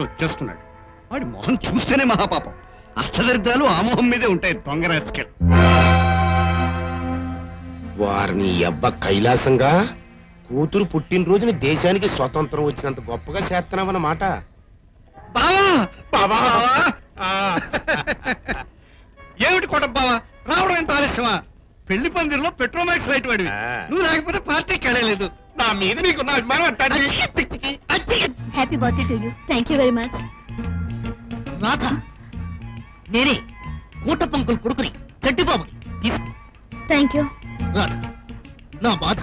వాడు వచ్చేస్తున్నాడు. వాడి మొహం చూస్తేనే మహాపాపం. అష్టదరిద్రాలు ఆ మొహం మీదే ఉంటాయి. దొంగ రాజకీయాలు. వారిని అబ్బ కైలాసంగా కూతురు పుట్టినరోజుని దేశానికి స్వతంత్రం వచ్చినంత గొప్పగా చేస్తున్నావన్నమాట. ఏమిటి కొట్టబ్బావా, రావడం ఎంత ఆలస్యమా? పెళ్లి పందిరిలో పెట్రోమాక్స్ లైట్ వాడివి. నువ్వు లేకపోతే పార్టీకి వెళ్ళలేదు. నా మీద నీకున్న అభిమానం అంటాడు. Happy birthday to you. Thank you very much. Radha, నేనే కూట పంకులు కొడుకుని చెడ్డిబాబుని. తీసుకో. Thank you. రాధ, నా బాధ,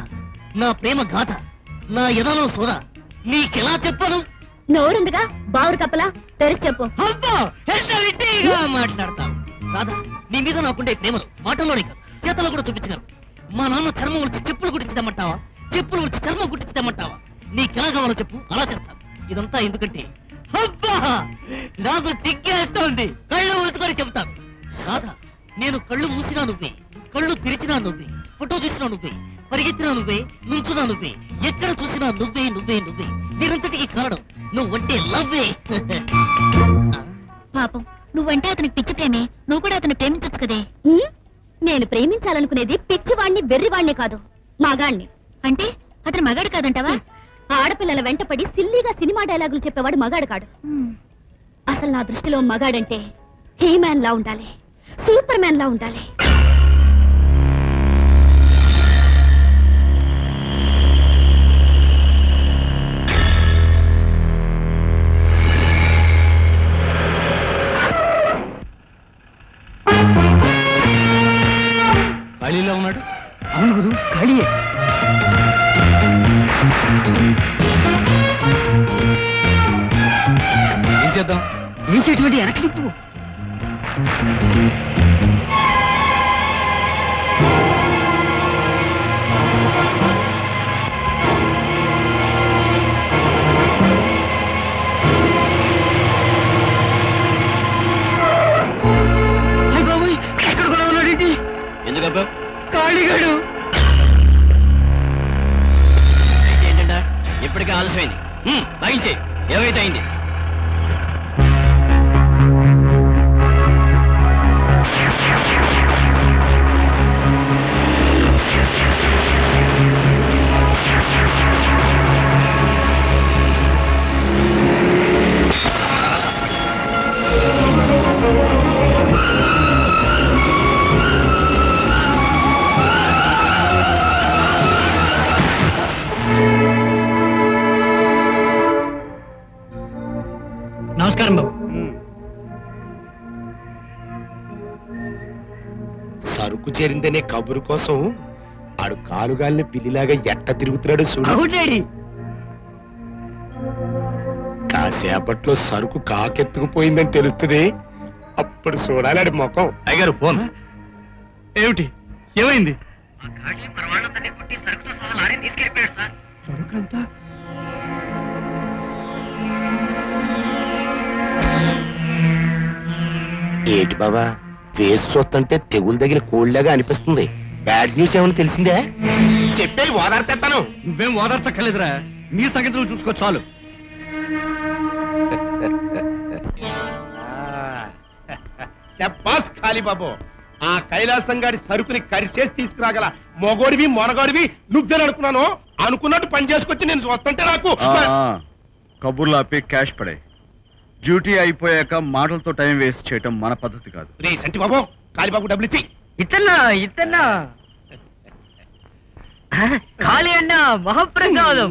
నా ప్రేమ గాథ, నా ఎదలో సోద నీకెలా చెప్పను? నోరుందిగా బావురు కప్పలా తెరిచి చెప్పు. మాట్లాడతాను. రాధా, నీ మీద నాకుండే ప్రేమను మాటల్లోనే కాదు చేతల్లో కూడా చూపించగలను. మా నాన్న చర్మం గురించి చెప్పులు గురించి తెమ్మంటావా? చెప్పులు గురించి చర్మం గురించి తెమ్మంటావా? నీకెలా కావాలో చెప్పు, అలా చేస్తాను. ఇదంతా ఎందుకంటే అబ్బా నాకు సిగ్గేస్తోంది. కళ్ళు మూసుకొని చెబుతాను. రాధా, నేను కళ్ళు మూసినా నువ్వే, కళ్ళు తెరిచినా నువ్వే, ఫోటో చూసినా నువ్వే, పరిగెత్తినా నువ్వే, నుంచున్నా నువ్వే, ఎక్కడ చూసినా నువ్వే నువ్వే నువ్వే. దీనంతటికి కారణం నువ్వంటే లవ్వే. పాపం, నువ్వంటే అతనికి పిచ్చి ప్రేమే. నువ్వు కూడా అతన్ని ప్రేమించొచ్చు కదే. నేను ప్రేమించాలనుకునేది పిచ్చివాణ్ణి, వెర్రివాణ్ణి కాదు, మగాణ్ణి. అంటే అతను మగాడు కాదంటావా? ఆడపిల్లల వెంటపడి సిల్లీగా సినిమా డైలాగులు చెప్పేవాడు మగాడు కాడు. అసలు నా దృష్టిలో మగాడంటే హీ మ్యాన్ లా ఉండాలి, సూపర్ మ్యాన్ లా ఉండాలి. ఖాళీలో ఉన్నాడు. అవును గురు, ఖాళీయే. ఏం చేద్దాం? ఏం చేయటువంటి వెనక్కి తిప్పు. ఎక్కడ కూడా ఉన్నాడేంటి? ఎందుకబ్బా? ఖాళీగాడు. ఏంటంటే ఇప్పటికే ఆలస్యమైంది. లాగించే, ఏమైతే అయింది. నమస్కారం బాబు. సరుకు చేరిందనే కబురు కోసం ఆడు కాలుగాలిని పిల్లిలాగా ఎట్ట తిరుగుతున్నాడు చూడు. కాసేపట్లో సరుకు కాకెత్తుకుపోయిందని తెలుస్తుంది. అప్పుడు చూడాలి ముఖం. అయ్యారు ఫోన్. ఏమిటి, ఏమైంది? సరుకంతా ఏటి బాబా, ఫేస్ చూస్తుంటే తెగులు తగిన కోళ్ళగా అనిపిస్తుంది. బ్యాడ్ న్యూస్ ఏమని తెలిసిందే? చెప్పే ఓదార్తేస్తాను. నువ్వేం ఓదార్చక్కర్లేదురా, నీ సంగతి నువ్వు చూసుకో చాలు. చెప్పాస్ ఖాళీ బాబు, ఆ కైలాసం గారి సరుకుని కరిచేసి తీసుకురాగల మొగోడివి మొనగోడివి నువ్వేననుకున్నాను. అనుకున్నట్టు పని చేసుకొచ్చి నేను చూస్తుంటే నాకు కబుర్లు ఆపి క్యాష్ పడే. డ్యూటీ అయిపోయాక మాటలతో టైం వేస్ట్ చేయటం మన పద్ధతి కాదు. రే సంటి బాబు, కాళీబాబు డబ్బులు ఇచ్చి. ఇతన్నా ఖాళీ అన్నా మహాప్రసాదం.